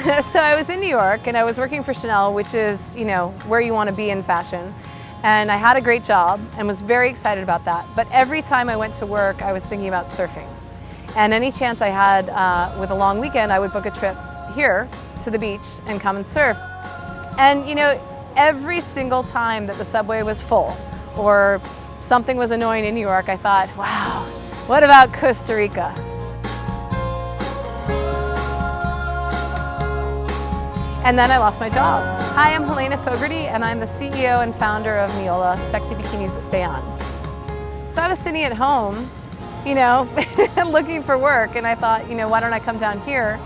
So I was in New York and I was working for Chanel, which is, where you want to be in fashion. And I had a great job and was very excited about that. But every time I went to work, I was thinking about surfing. And any chance I had with a long weekend, I would book a trip here to the beach and come and surf. And every single time that the subway was full or something was annoying in New York, I thought, wow, what about Costa Rica? And then I lost my job. Hi, I'm Helena Fogarty, and I'm the CEO and founder of Miola, Sexy Bikinis That Stay On. So I was sitting at home, looking for work, and I thought, why don't I come down here?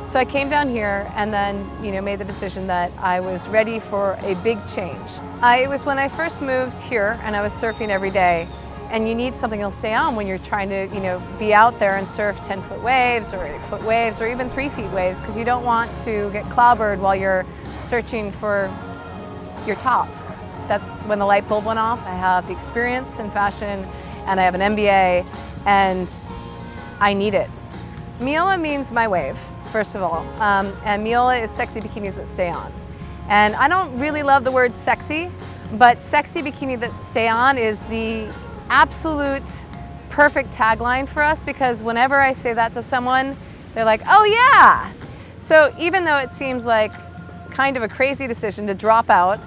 So I came down here and then, made the decision that I was ready for a big change. It was when I first moved here and I was surfing every day, and you need something to stay on when you're trying to, be out there and surf 10-foot waves or 8-foot waves or even 3-feet waves, because you don't want to get clobbered while you're searching for your top. That's when the light bulb went off. I have the experience in fashion and I have an MBA and I need it. Miola means my wave, first of all, and Miola is Sexy Bikinis That Stay On. And I don't really love the word sexy, but Sexy Bikini That Stay On is the absolute perfect tagline for us, because whenever I say that to someone, they're like, oh yeah! So even though it seems like kind of a crazy decision to drop out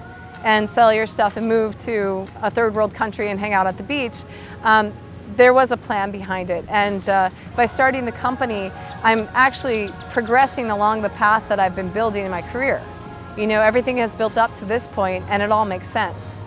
and sell your stuff and move to a third world country and hang out at the beach, there was a plan behind it. And by starting the company, I'm actually progressing along the path that I've been building in my career. Everything has built up to this point and it all makes sense.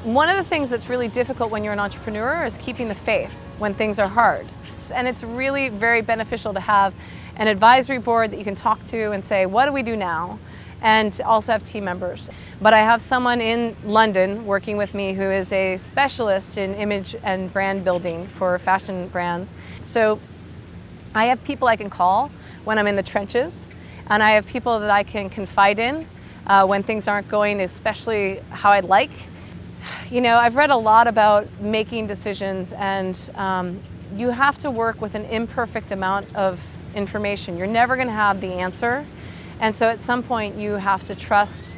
One of the things that's really difficult when you're an entrepreneur is keeping the faith when things are hard. And it's really very beneficial to have an advisory board that you can talk to and say, what do we do now? And also have team members. But I have someone in London working with me who is a specialist in image and brand building for fashion brands. So I have people I can call when I'm in the trenches, and I have people that I can confide in when things aren't going especially how I'd like. I've read a lot about making decisions, and you have to work with an imperfect amount of information. You're never going to have the answer. And so at some point you have to trust,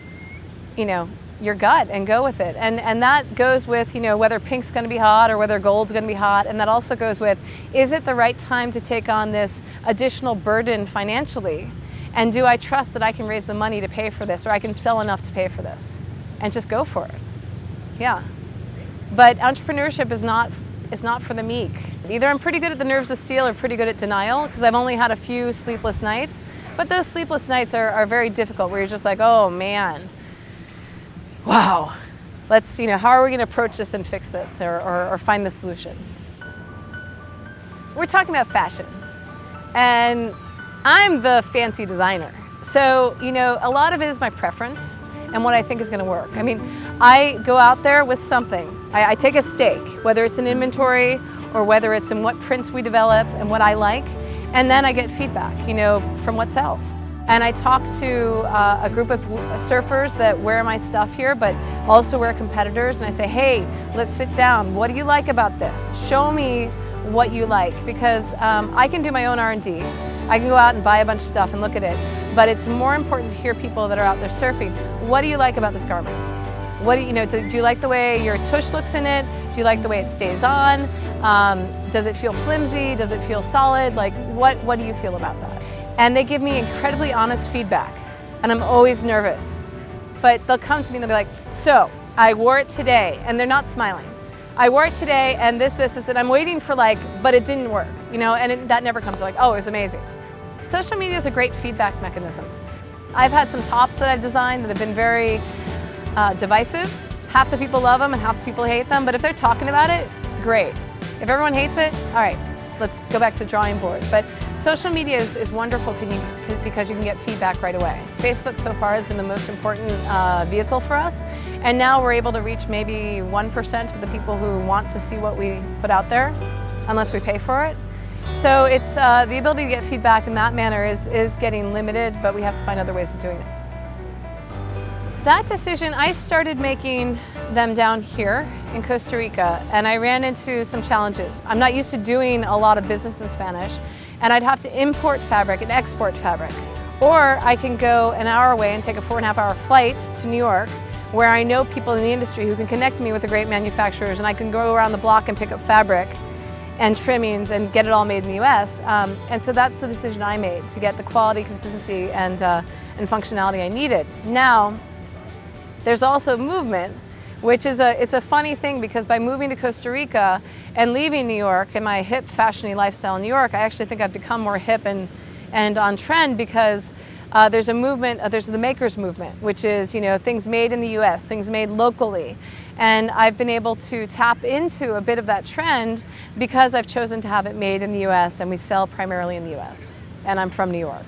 your gut and go with it. And that goes with, whether pink's going to be hot or whether gold's going to be hot. And that also goes with, is it the right time to take on this additional burden financially? And do I trust that I can raise the money to pay for this, or I can sell enough to pay for this? And just go for it. Yeah. But entrepreneurship is not for the meek. Either I'm pretty good at the nerves of steel or pretty good at denial, because I've only had a few sleepless nights. But those sleepless nights are very difficult, where you're just like, oh man, wow, let's, how are we going to approach this and fix this or find the solution? We're talking about fashion, and I'm the fancy designer. So, a lot of it is my preference and what I think is going to work. I mean, I go out there with something. I take a stake, whether it's in inventory or whether it's in what prints we develop and what I like. And then I get feedback, from what sells. And I talk to a group of surfers that wear my stuff here, but also wear competitors. And I say, hey, let's sit down. What do you like about this? Show me what you like, because I can do my own R&D. I can go out and buy a bunch of stuff and look at it. But it's more important to hear people that are out there surfing. What do you like about this garment? What do you like the way your tush looks in it? Do you like the way it stays on? Does it feel flimsy? Does it feel solid? Like, what do you feel about that? And they give me incredibly honest feedback, and I'm always nervous. But they'll come to me and they'll be like, so, I wore it today, and they're not smiling. I wore it today, and this, and I'm waiting for but it didn't work, and that never comes. They're like, oh, it was amazing. Social media is a great feedback mechanism. I've had some tops that I've designed that have been very divisive. Half the people love them and half the people hate them, but if they're talking about it, great. If everyone hates it, all right, let's go back to the drawing board. But social media is wonderful because you can get feedback right away. Facebook so far has been the most important vehicle for us, and now we're able to reach maybe 1% of the people who want to see what we put out there, unless we pay for it. So it's the ability to get feedback in that manner is getting limited, but we have to find other ways of doing it. That decision, I started making them down here in Costa Rica, and I ran into some challenges. I'm not used to doing a lot of business in Spanish, and I'd have to import fabric and export fabric. Or I can go an hour away and take a 4.5-hour flight to New York, where I know people in the industry who can connect me with the great manufacturers, and I can go around the block and pick up fabric and trimmings and get it all made in the US. And so that's the decision I made, to get the quality, consistency, and functionality I needed. Now, there's also movement, which is it's a funny thing, because by moving to Costa Rica and leaving New York and my hip, fashiony lifestyle in New York, I actually think I've become more hip and on trend, because there's a movement, there's the makers movement, which is, you know, things made in the US, things made locally. And I've been able to tap into a bit of that trend because I've chosen to have it made in the US, and we sell primarily in the US. And I'm from New York.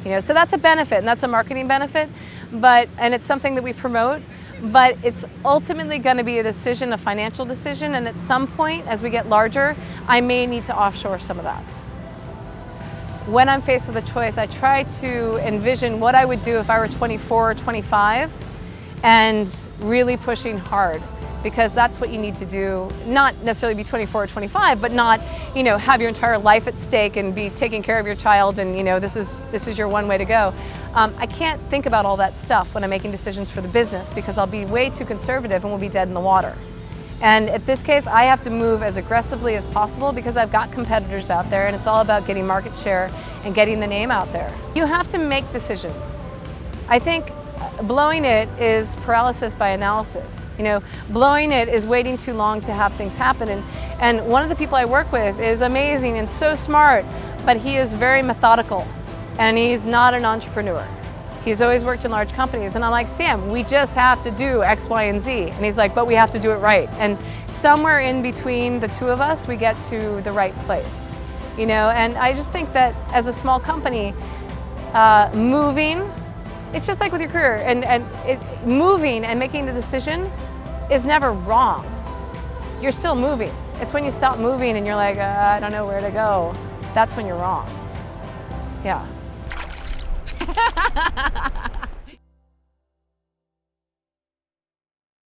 You know, so that's a benefit, and that's a marketing benefit, and it's something that we promote, but it's ultimately going to be a decision, a financial decision, and at some point, as we get larger, I may need to offshore some of that. When I'm faced with a choice, I try to envision what I would do if I were 24 or 25 and really pushing hard, because that's what you need to do. Not necessarily be 24 or 25, but not, you know, have your entire life at stake and be taking care of your child, and, you know, this is your one way to go. I can't think about all that stuff when I'm making decisions for the business, because I'll be way too conservative and we'll be dead in the water. And at this case, I have to move as aggressively as possible, because I've got competitors out there, and it's all about getting market share and getting the name out there. You have to make decisions. I think blowing it is paralysis by analysis. You know, blowing it is waiting too long to have things happen. And one of the people I work with is amazing and so smart, but he is very methodical, and he's not an entrepreneur. He's always worked in large companies, and I'm like, Sam, we just have to do X, Y, and Z. And he's like, but we have to do it right. And somewhere in between the two of us, we get to the right place. You know, and I just think that as a small company, moving, it's just like with your career, and moving and making a decision is never wrong. You're still moving. It's when you stop moving and you're like, I don't know where to go. That's when you're wrong. Yeah.